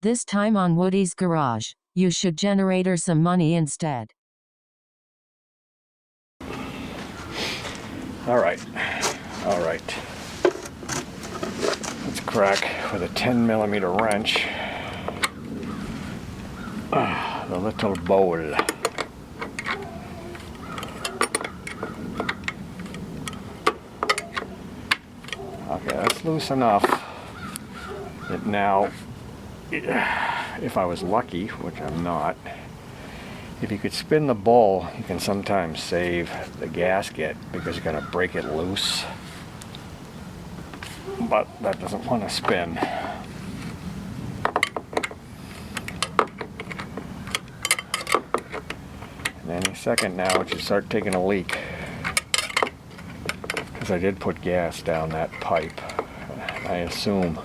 This time on Woody's Garage. You should generator some money instead. Alright. Let's crack with a 10mm wrench the little bowl. Okay, that's loose enough that now, if I was lucky, which I'm not, if you could spin the bowl, you can sometimes save the gasket because you're going to break it loose. But that doesn't want to spin. And any second now it should start taking a leak. Because I did put gas down that pipe. I assume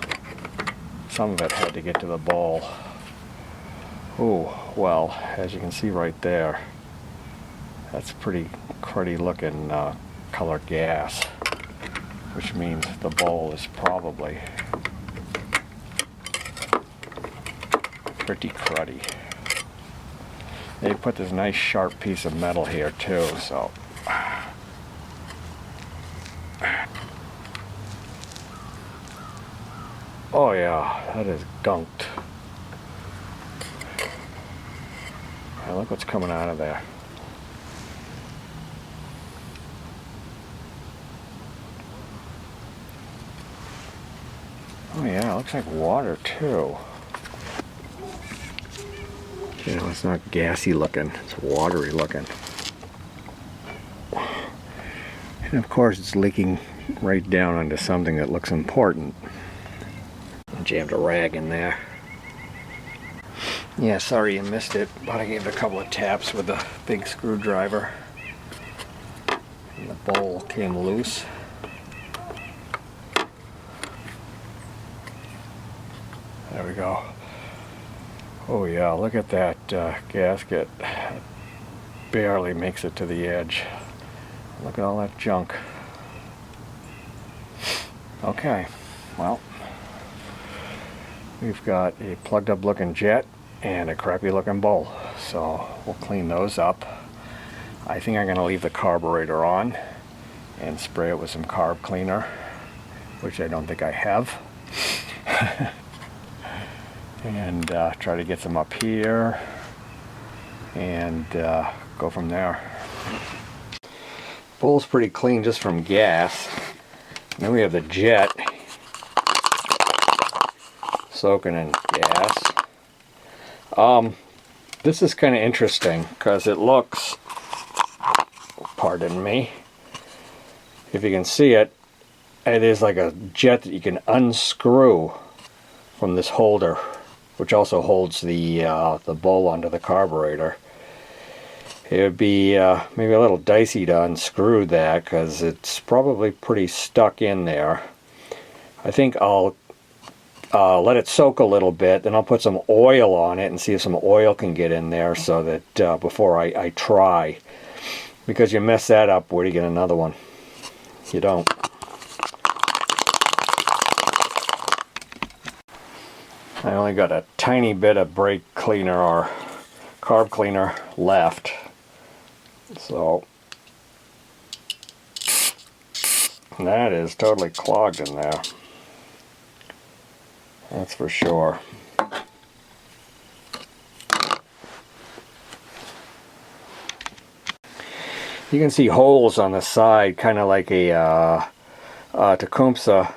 some of it had to get to the bowl. Oh, well, as you can see right there, that's pretty cruddy looking colored gas, which means the bowl is probably pretty cruddy. They put this nice sharp piece of metal here too, so oh yeah, that is gunked. Now look what's coming out of there. Oh yeah, it looks like water too. You know, it's not gassy looking, it's watery looking. And of course it's leaking right down onto something that looks important. I jammed a rag in there. Yeah, sorry you missed it, but I gave it a couple of taps with a big screwdriver. And the bowl came loose. There we go. Oh yeah, look at that gasket. It barely makes it to the edge. Look at all that junk. Okay, well, we've got a plugged up looking jet and a crappy looking bowl, so we'll clean those up. I think I'm going to leave the carburetor on and spray it with some carb cleaner, which I don't think I have. And try to get some up here and go from there. Bowl's pretty clean just from gas. And then we have the jet soaking in gas. This is kind of interesting because it looks, pardon me, if you can see it, it is like a jet that you can unscrew from this holder, which also holds the bowl onto the carburetor. It would be maybe a little dicey to unscrew that because it's probably pretty stuck in there. I think I'll let it soak a little bit, then I'll put some oil on it and see if some oil can get in there so that before I try. Because you mess that up, where do you get another one? You don't. I only got a tiny bit of brake cleaner or carb cleaner left. So that is totally clogged in there. That's for sure. You can see holes on the side, kind of like a Tecumseh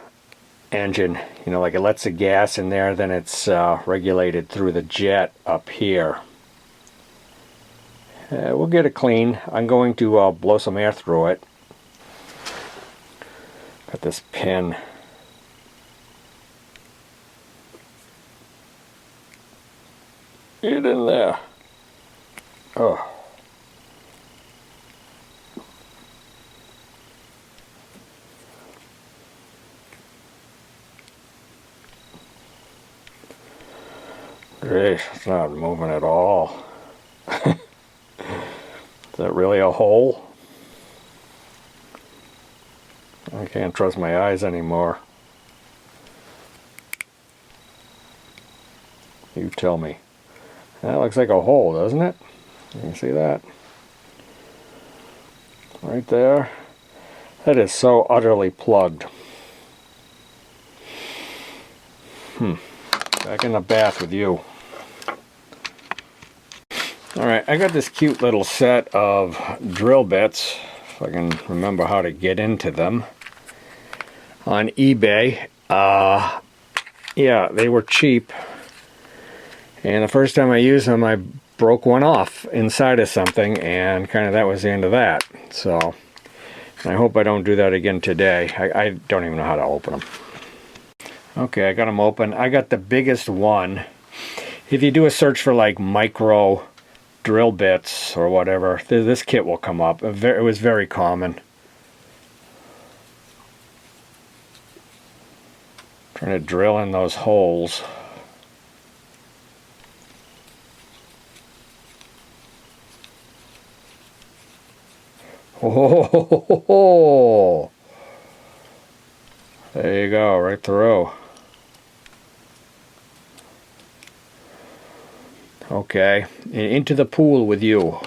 engine. You know, like it lets the gas in there, then it's regulated through the jet up here. We'll get it clean. I'm going to blow some air through it. Got this pin. Get in there. Oh. Great, it's not moving at all. Is that really a hole? I can't trust my eyes anymore. You tell me. That looks like a hole, doesn't it? You can see that? Right there. That is so utterly plugged. Back in the bath with you. Alright, I got this cute little set of drill bits, if I can remember how to get into them, on eBay. Yeah, they were cheap. And the first time I used them, I broke one off inside of something, and kind of that was the end of that. So, I hope I don't do that again today. I don't even know how to open them. Okay, I got them open. I got the biggest one. If you do a search for like micro drill bits or whatever, this kit will come up. It was very common. Trying to drill in those holes. Oh, there you go, right through. Okay, into the pool with you.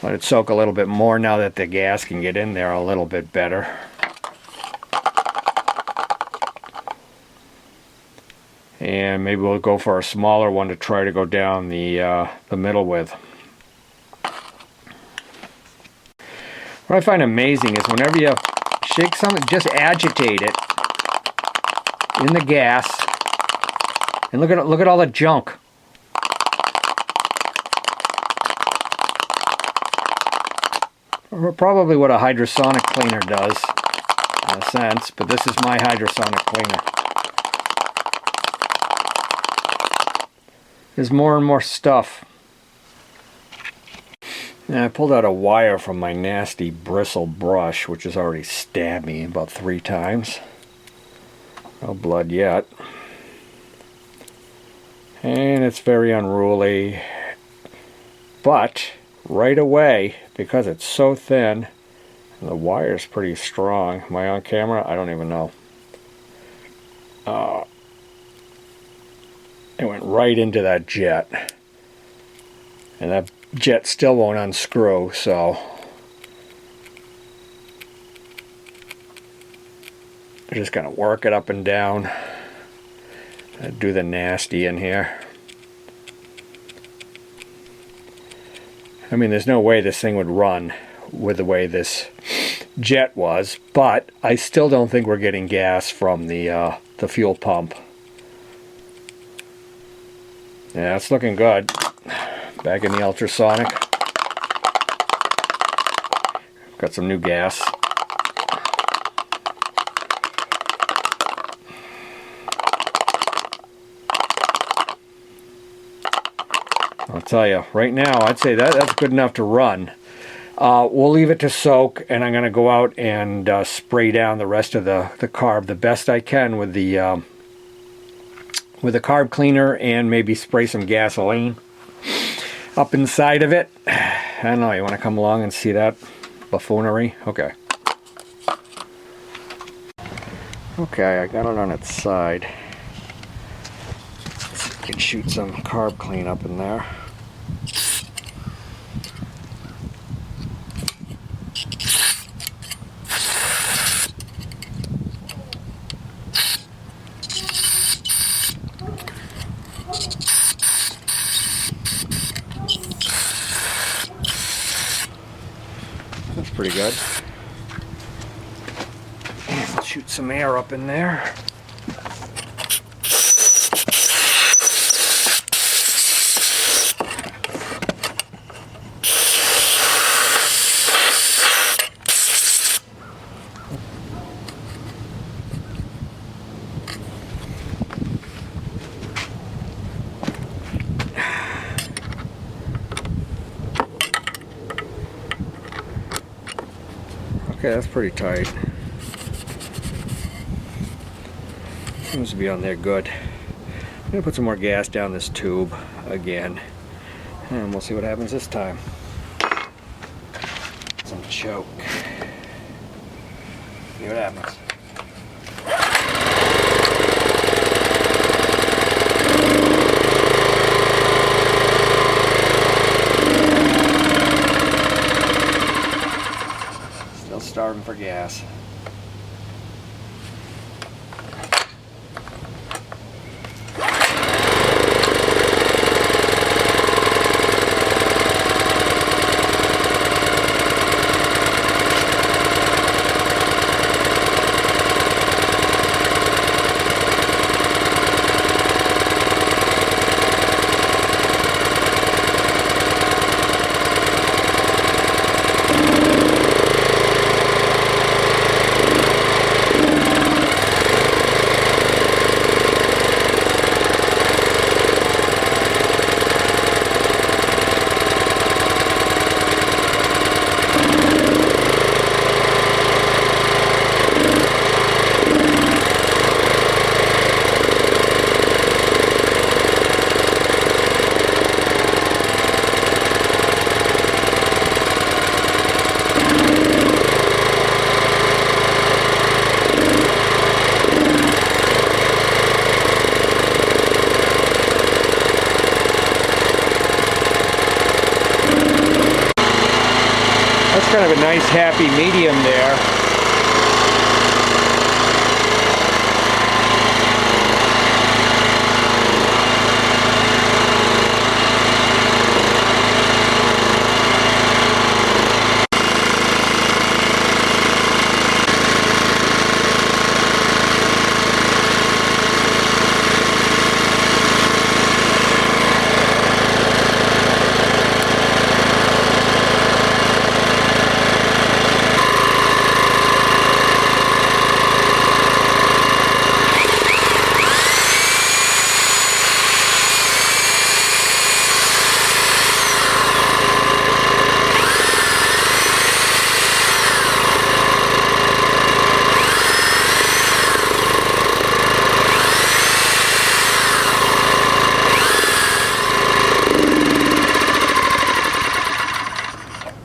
Let it soak a little bit more now that the gas can get in there a little bit better. And maybe we'll go for a smaller one to try to go down the middle with. What I find amazing is whenever you shake something, just agitate it in the gas, and look at all the junk. Probably what a hydrosonic cleaner does, in a sense, but this is my hydrosonic cleaner. There's more and more stuff. And I pulled out a wire from my nasty bristle brush, which has already stabbed me about 3 times. No blood yet. And it's very unruly. But right away, because it's so thin, and the wire's pretty strong. Am I on camera? I don't even know. It went right into that jet. And that jet still won't unscrew, so I'm just gonna work it up and down. Do the nasty in here. I mean, there's no way this thing would run with the way this jet was, but I still don't think we're getting gas from the fuel pump. Yeah, it's looking good. Back in the ultrasonic. Got some new gas. I'll tell you, right now, I'd say that's good enough to run. We'll leave it to soak, and I'm going to go out and spray down the rest of the carb the best I can with the carb cleaner, and maybe spray some gasoline up inside of it. I don't know, you want to come along and see that buffoonery? Okay. Okay, I got it on its side. Let's see if I can shoot some carb clean up in there. That's pretty good. And let's shoot some air up in there. Okay, that's pretty tight. Seems to be on there good. I'm going to put some more gas down this tube again, and we'll see what happens this time. Some choke. See what happens. kind of a nice happy medium there.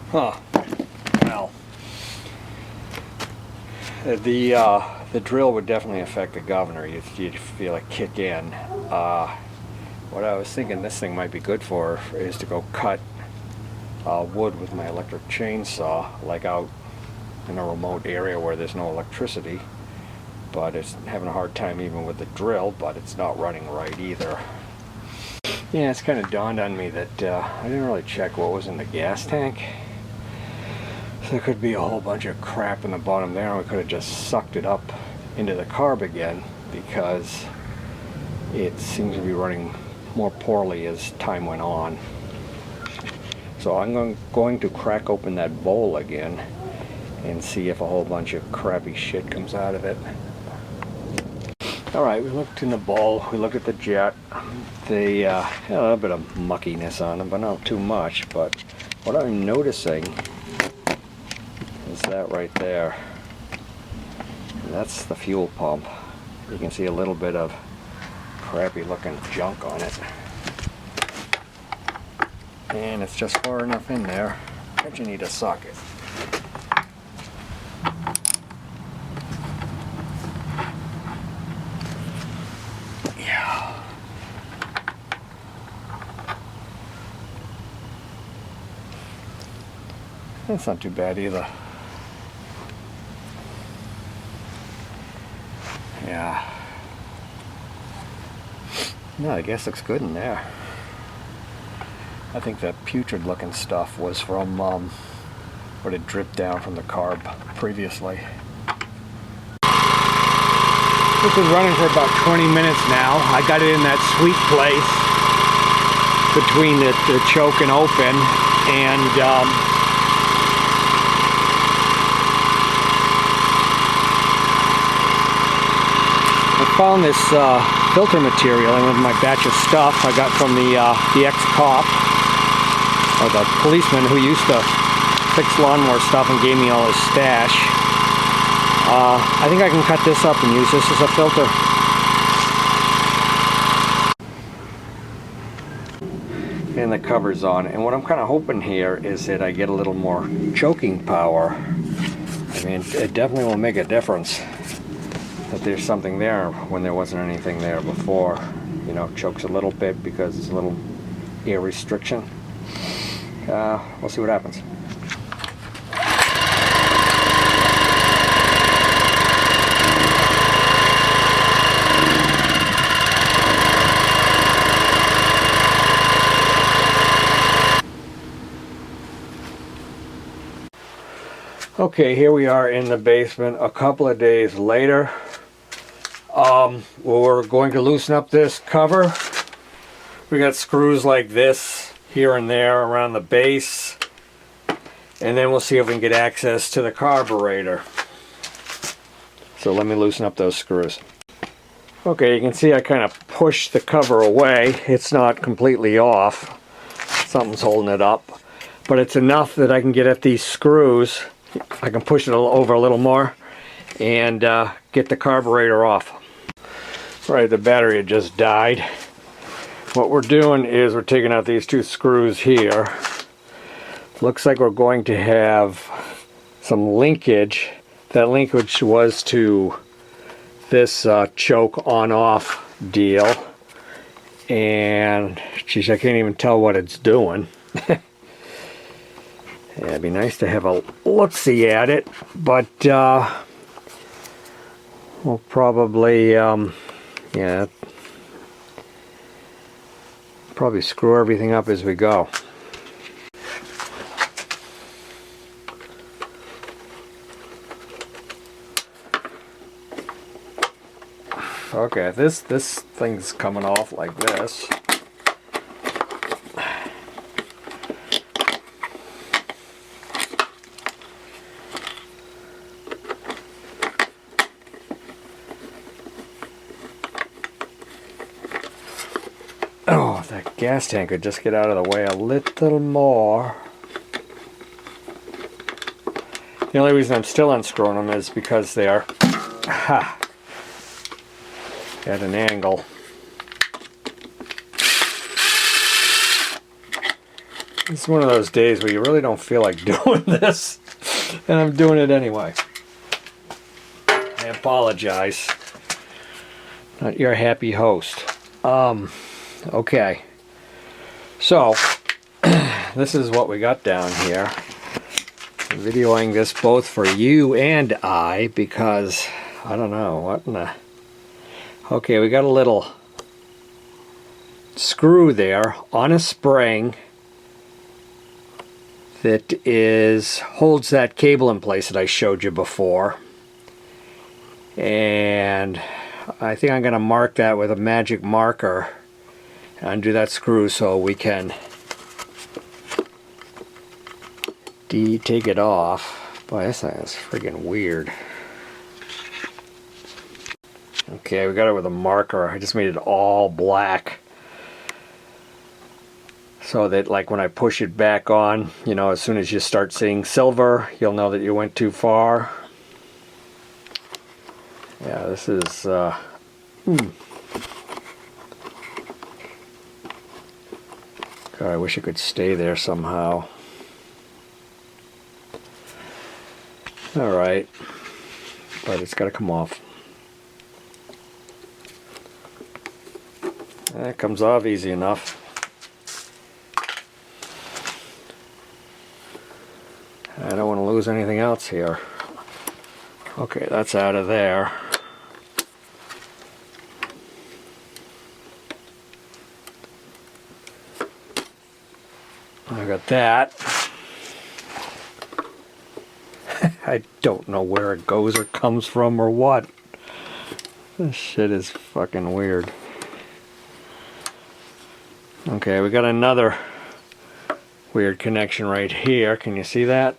Huh. Well, the drill would definitely affect the governor. You'd feel it kick in. What I was thinking this thing might be good for is to go cut wood with my electric chainsaw, like out in a remote area where there's no electricity. But it's having a hard time even with the drill, but it's not running right either. Yeah, it's kind of dawned on me that I didn't really check what was in the gas tank. There could be a whole bunch of crap in the bottom there, and we could have just sucked it up into the carb again, because it seems to be running more poorly as time went on. So I'm going to crack open that bowl again and see if a whole bunch of crappy shit comes out of it. Alright, we looked in the bowl, we looked at the jet. They had a little bit of muckiness on them, but not too much. But what I'm noticing is that right there. And that's the fuel pump. You can see a little bit of crappy looking junk on it. And it's just far enough in there that you need a socket. Yeah. That's not too bad either. Yeah. No, I guess looks good in there. I think that putrid looking stuff was from what had dripped down from the carb previously. This is running for about 20 minutes now. I got it in that sweet place between the choke and open, and I found this filter material in with my batch of stuff I got from the ex-cop, or the policeman who used to fix lawnmower stuff and gave me all his stash. I think I can cut this up and use this as a filter. And the cover's on, and what I'm kind of hoping here is that I get a little more choking power. I mean, it definitely will make a difference that there's something there when there wasn't anything there before. You know, chokes a little bit because it's a little air restriction. We'll see what happens. Okay, here we are in the basement a couple of days later. We're going to loosen up this cover. We got screws like this here and there around the base, and then we'll see if we can get access to the carburetor. So let me loosen up those screws. Okay, you can see I kind of pushed the cover away. It's not completely off. Something's holding it up, but it's enough that I can get at these screws. I can push it over a little more and get the carburetor off. Right, the battery had just died. What we're doing is we're taking out these two screws here. Looks like we're going to have some linkage. That linkage was to this choke on-off deal. And geez, I can't even tell what it's doing. Yeah, it'd be nice to have a look-see at it, but we'll probably, yeah, probably screw everything up as we go. Okay, this thing's coming off like this. Oh, that gas tank could just get out of the way a little more. The only reason I'm still unscrewing them is because they are at an angle. It's one of those days where you really don't feel like doing this, and I'm doing it anyway. I apologize. Not your happy host. Okay. So, this is what we got down here. I'm videoing this both for you and I because, I don't know, what in the... Okay, we got a little screw there on a spring that holds that cable in place that I showed you before. And I think I'm going to mark that with a magic marker and undo that screw so we can take it off. Boy, this thing is friggin' weird. Okay, we got it with a marker. I just made it all black so that, like, when I push it back on, you know, as soon as you start seeing silver, you'll know that you went too far. Yeah, this is God, I wish it could stay there somehow. Alright, but it's got to come off. That comes off easy enough. I don't want to lose anything else here. Okay, that's out of there. I got that. I don't know where it goes or comes from or what. This shit is fucking weird. Okay, we got another weird connection right here. Can you see that?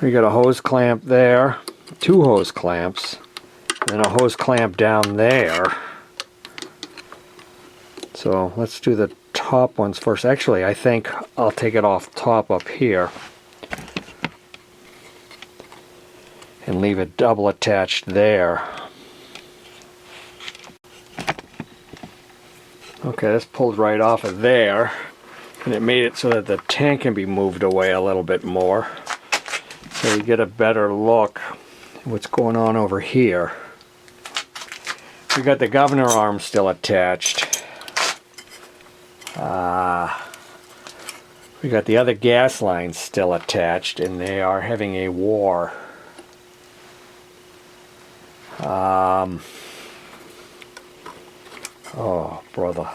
We got a hose clamp there, two hose clamps, and then a hose clamp down there. So let's do the top ones first. Actually, I think I'll take it off top up here and leave it double attached there. Okay, this pulled right off of there, and it made it so that the tank can be moved away a little bit more, so you get a better look at what's going on over here. We got the governor arm still attached. We got the other gas lines still attached, and they are having a war. Oh, brother.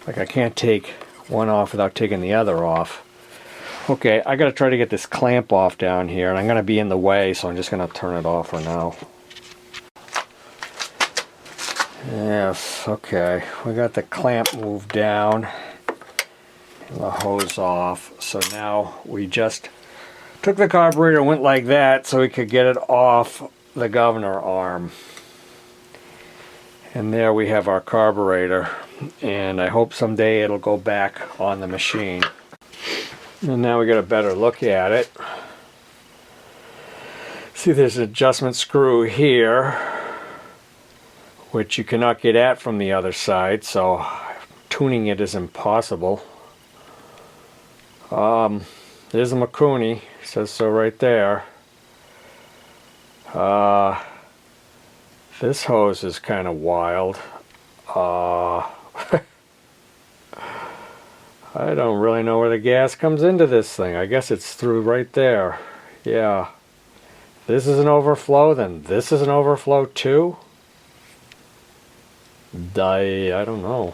Like, I can't take one off without taking the other off. Okay, I gotta try to get this clamp off down here, and I'm gonna be in the way, so I'm just gonna turn it off for now. Yes, okay. We got the clamp moved down and the hose off. So now we just took the carburetor and went like that so we could get it off the governor arm. And there we have our carburetor, and I hope someday it'll go back on the machine. And now we got a better look at it. See, there's an adjustment screw here, which you cannot get at from the other side, so tuning it is impossible. There's a Makuni, says so right there. This hose is kind of wild. I don't really know where the gas comes into this thing. I guess it's through right there. Yeah. This is an overflow, then this is an overflow too? I don't know.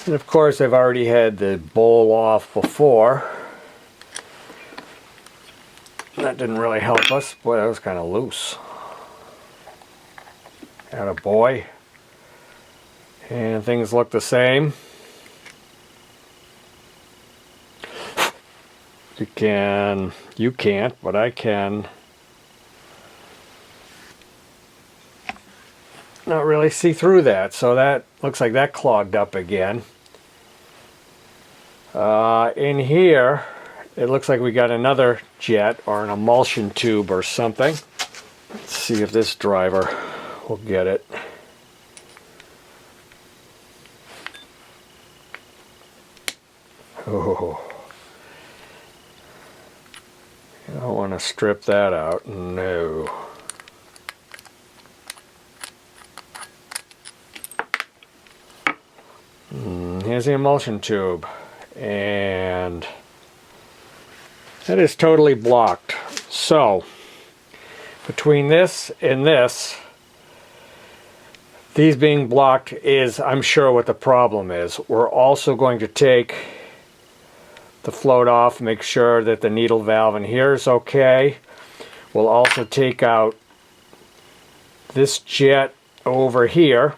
And of course I've already had the bowl off before. That didn't really help us. Boy, that was kind of loose. Attaboy. And things look the same. You can't, but I can. Not really see through that, so that looks like that clogged up again. In here, it looks like we got another jet or an emulsion tube or something. Let's see if this driver will get it. Oh, I don't want to strip that out. No. Here's the emulsion tube, and that is totally blocked. So between this and this, these being blocked is, I'm sure, what the problem is. We're also going to take the float off, make sure that the needle valve in here is okay. We'll also take out this jet over here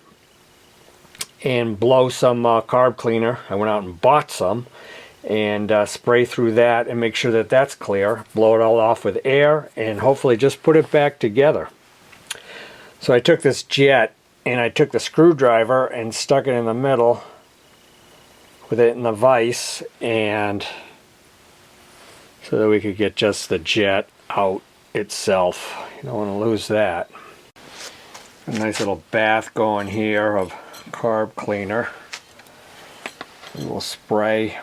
and blow some carb cleaner. I went out and bought some, and spray through that and make sure that that's clear. Blow it all off with air and hopefully just put it back together. So I took this jet and I took the screwdriver and stuck it in the middle with it in the vise, and so that we could get just the jet out itself. You don't want to lose that. A nice little bath going here of carb cleaner. We will spray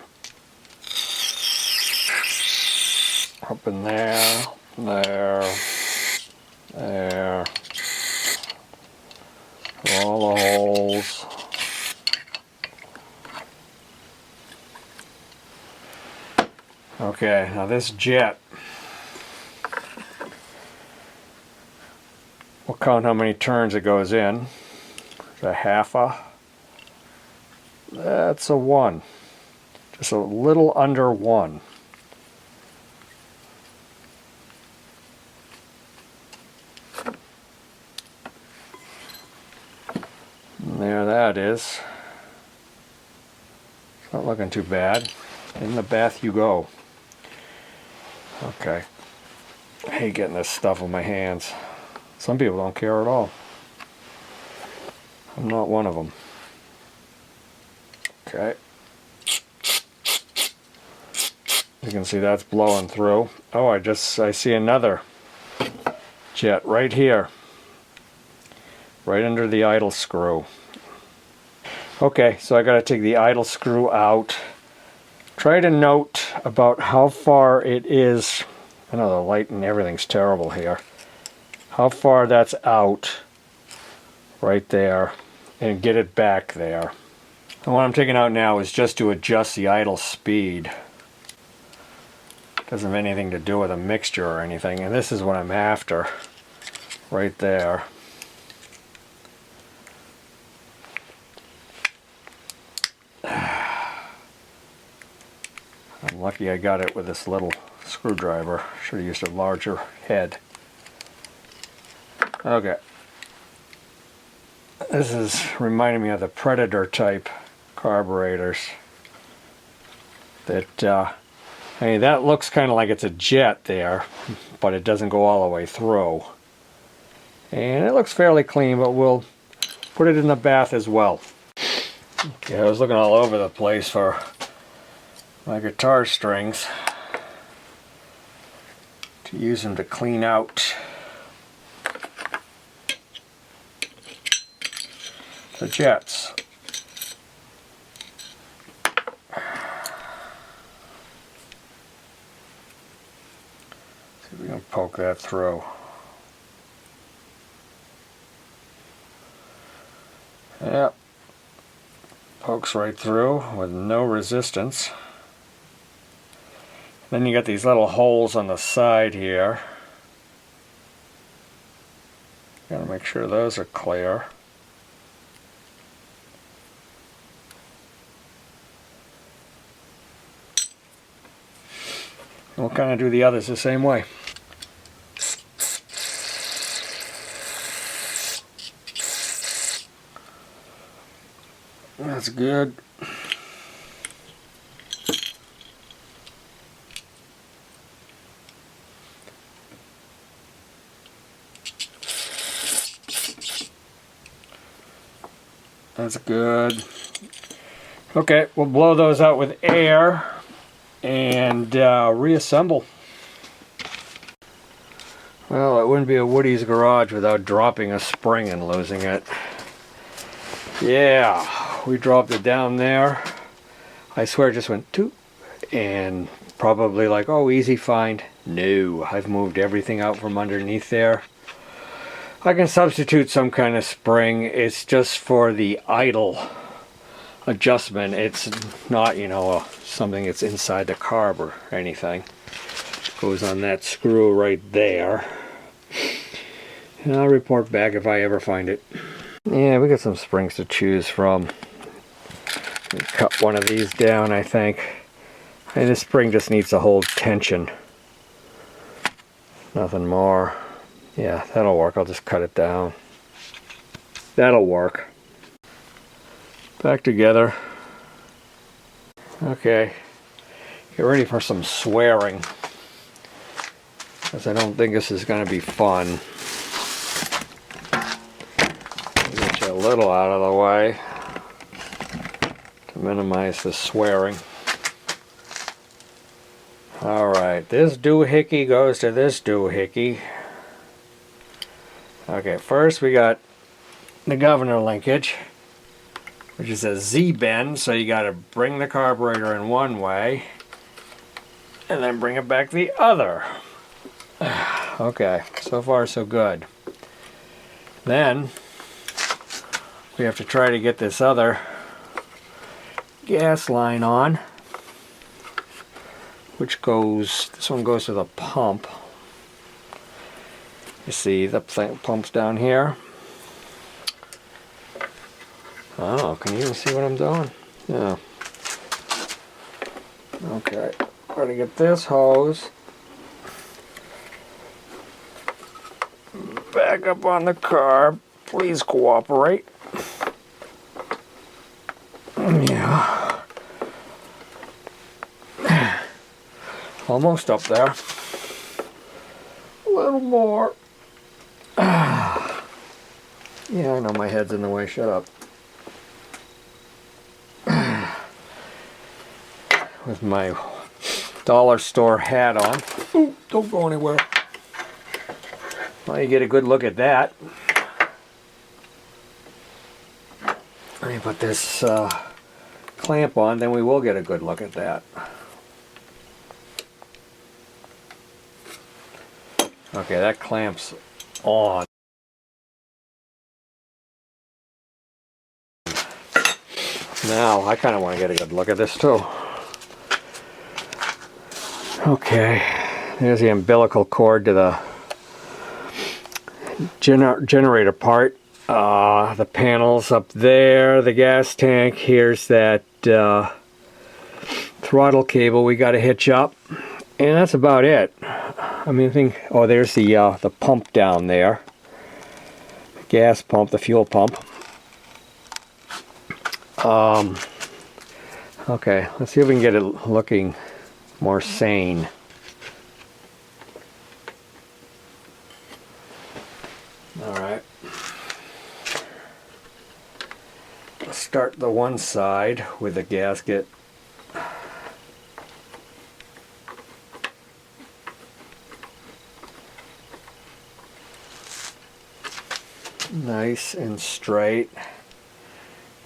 up in there, there, there, all the holes. Okay, now this jet, we'll count how many turns it goes in. It's a half a, that's a 1. Just a little under 1. And there that is. It's not looking too bad. In the bath you go. Okay. I hate getting this stuff on my hands. Some people don't care at all. I'm not one of them. Okay. You can see that's blowing through. Oh, I see another jet right here. Right under the idle screw. Okay, so I gotta take the idle screw out. Try to note about how far it is. I know the light and everything's terrible here. How far that's out right there, and get it back there. And what I'm taking out now is just to adjust the idle speed. Doesn't have anything to do with a mixture or anything, and this is what I'm after right there. I'm lucky I got it with this little screwdriver. Should have used a larger head. Okay. This is reminding me of the Predator type carburetors. That, I mean, that looks kind of like it's a jet there, but it doesn't go all the way through. And it looks fairly clean, but we'll put it in the bath as well. Okay, I was looking all over the place for my guitar strings to use them to clean out the jets. poke that through. Yep. Pokes right through with no resistance. Then you got these little holes on the side here. Gotta make sure those are clear. We'll kind of do the others the same way. That's good. That's good. Okay, we'll blow those out with air and reassemble. Well, it wouldn't be a Woody's garage without dropping a spring and losing it. Yeah, we dropped it down there. I swear it just went toot, and probably like, oh, easy find. No, I've moved everything out from underneath there. I can substitute some kind of spring. It's just for the idle adjustment. It's not, you know, something that's inside the carb or anything. Goes on that screw right there. And I'll report back if I ever find it. Yeah, we got some springs to choose from. Cut one of these down, I think. And this spring just needs to hold tension. Nothing more. Yeah, that'll work. I'll just cut it down. That'll work. Back together. Okay. Get ready for some swearing, because I don't think this is going to be fun. Get you a little out of the way to minimize the swearing. Alright, this doohickey goes to this doohickey. Okay, first we got the governor linkage, which is a Z-bend, so you got to bring the carburetor in one way and then bring it back the other. Okay, so far so good. Then we have to try to get this other gas line on, which goes, this one goes to the pump. You see the pump's down here. Oh, can you even see what I'm doing? Yeah. Okay, gotta get this hose back up on the carb. Please cooperate. Yeah. Almost up there. A little more. Yeah, I know my head's in the way. Shut up. With my dollar store hat on. Ooh, don't go anywhere. Well, you get a good look at that. Let me put this clamp on, then we will get a good look at that. Okay, that clamp's on. Now, I kind of want to get a good look at this too. Okay, there's the umbilical cord to the generator part. The panels up there, the gas tank. Here's that throttle cable we got to hitch up, and that's about it. I mean, I think. Oh, there's the pump down there. The gas pump, the fuel pump. Okay, let's see if we can get it looking more sane. Alright. Let's start the one side with the gasket. Nice and straight.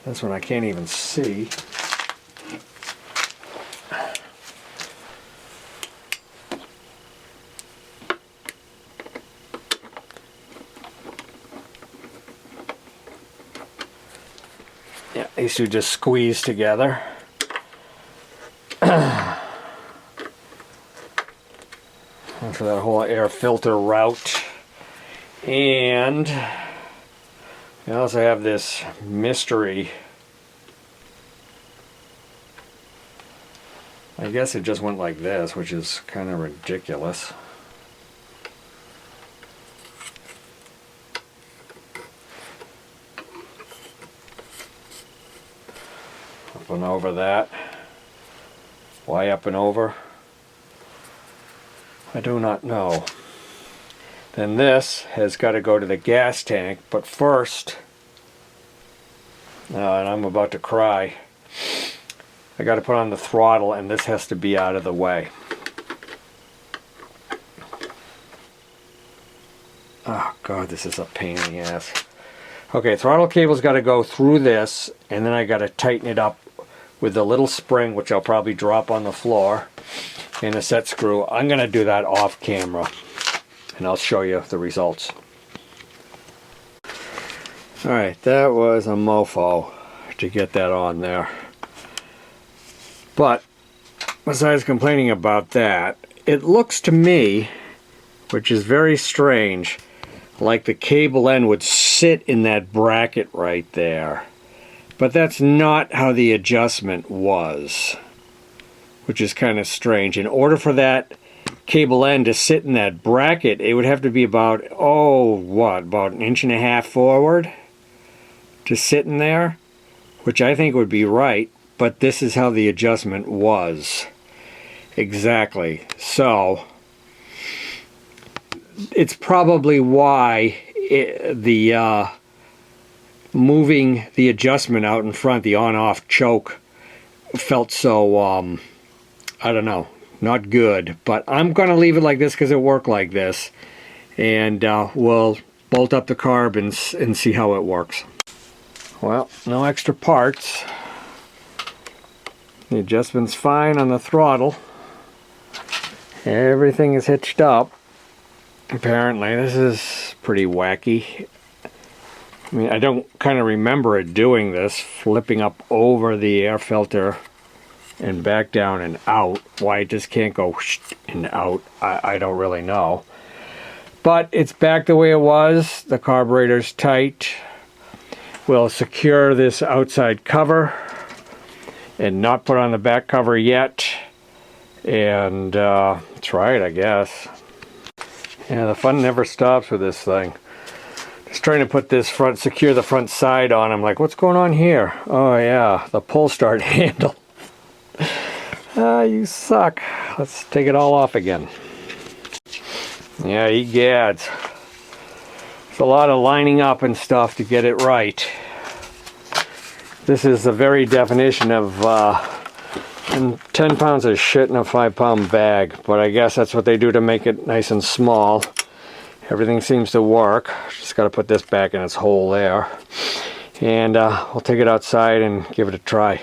This one I can't even see. Yeah, these two just squeeze together. For that whole air filter route. And we also have this mystery. I guess it just went like this, which is kind of ridiculous. Up and over that. Why up and over? I do not know. Then this has got to go to the gas tank, but first, and I'm about to cry, I got to put on the throttle, and this has to be out of the way. Oh God, this is a pain in the ass. Okay, throttle cable's got to go through this, and then I got to tighten it up with the little spring, which I'll probably drop on the floor, and a set screw. I'm going to do that off camera, and I'll show you the results. Alright, that was a mofo to get that on there. But besides complaining about that, it looks to me, which is very strange, like the cable end would sit in that bracket right there. But that's not how the adjustment was, which is kind of strange. In order for that cable end to sit in that bracket, it would have to be about, about an inch and a half forward to sit in there, which I think would be right, but this is how the adjustment was. Exactly. So it's probably why moving the adjustment out in front, the on-off choke, felt so, I don't know, not good. But I'm going to leave it like this because it worked like this. And we'll bolt up the carb and see how it works. Well, no extra parts. The adjustment's fine on the throttle. Everything is hitched up. Apparently, this is pretty wacky. I mean, I don't kind of remember it doing this, flipping up over the air filter and back down and out. Why it just can't go and out, I don't really know. But it's back the way it was. The carburetor's tight. We'll secure this outside cover and not put on the back cover yet. And try it, I guess. Yeah, the fun never stops with this thing. Just trying to put this secure the front side on. I'm like, what's going on here? Oh yeah, the pull start handle. You suck. Let's take it all off again. Yeah, egads. It's a lot of lining up and stuff to get it right. This is the very definition of 10 pounds of shit in a 5-pound bag, but I guess that's what they do to make it nice and small. Everything seems to work. Just got to put this back in its hole there. And we'll take it outside and give it a try.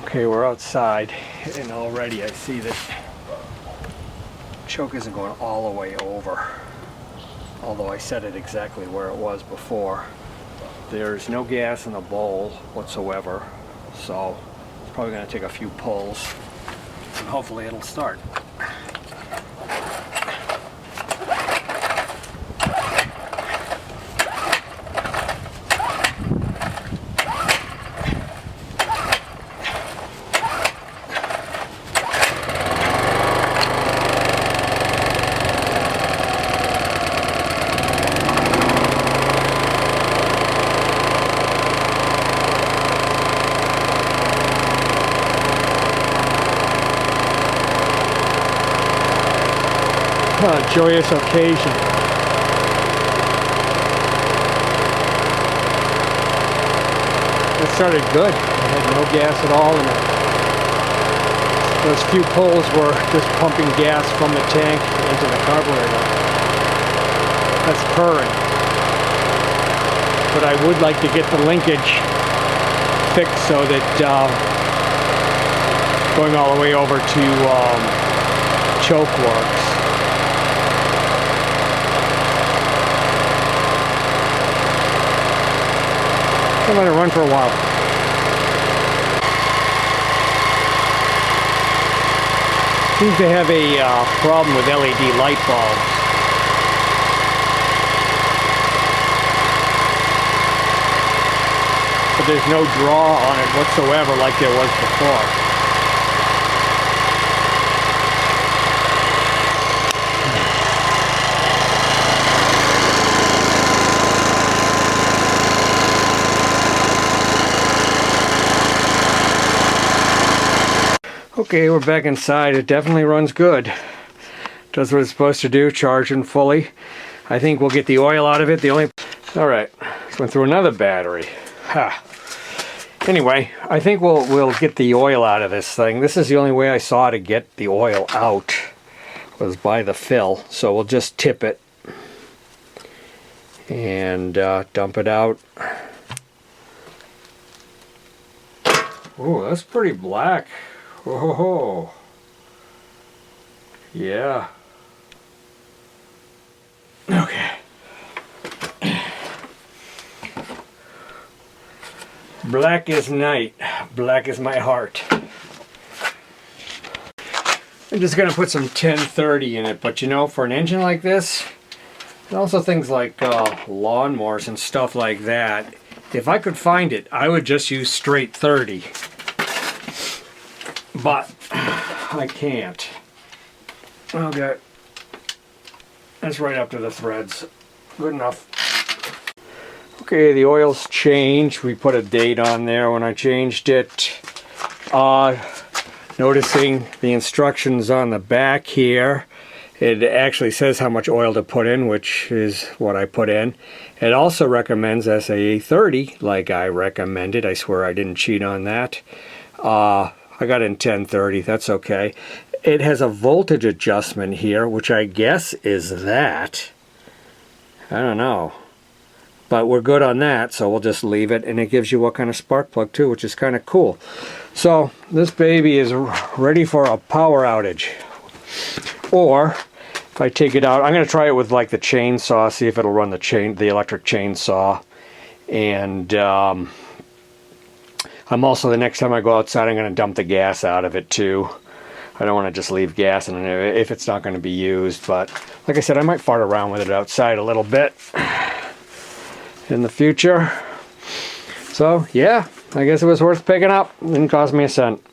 Okay, we're outside, and already I see that choke isn't going all the way over. Although I set it exactly where it was before. There's no gas in the bowl whatsoever, so it's probably going to take a few pulls, and hopefully it'll start. A joyous occasion. It started good. It had no gas at all in it. Those few pulls were just pumping gas from the tank into the carburetor. That's purring. But I would like to get the linkage fixed so that going all the way over to choke works. I'll let it run for a while. Seems to have a problem with LED light bulbs. But there's no draw on it whatsoever like there was before. Okay, we're back inside. It definitely runs good. Does what it's supposed to do, charging fully. I think we'll get the oil out of it. Alright, went through another battery. Ha. Anyway, I think we'll get the oil out of this thing. This is the only way I saw to get the oil out, was by the fill. So we'll just tip it and dump it out. Oh, that's pretty black. Whoa. Yeah. Okay. Black as night. Black as my heart. I'm just going to put some 1030 in it, but you know, for an engine like this, and also things like lawnmowers and stuff like that, if I could find it, I would just use straight 30. But I can't. Okay. That's right up to the threads. Good enough. Okay, the oil's changed. We put a date on there when I changed it. Noticing the instructions on the back here, it actually says how much oil to put in, which is what I put in. It also recommends SAE 30, like I recommended. I swear I didn't cheat on that. I got in 1030, that's okay. It has a voltage adjustment here, which I guess is that. I don't know. But we're good on that, so we'll just leave it. And it gives you what kind of spark plug too, which is kind of cool. So this baby is ready for a power outage. Or if I take it out, I'm going to try it with like the chainsaw, see if it'll run the electric chainsaw. And I'm also, the next time I go outside, I'm going to dump the gas out of it too. I don't want to just leave gas in it if it's not going to be used. But like I said, I might fart around with it outside a little bit in the future. So yeah, I guess it was worth picking up. Didn't cost me a cent.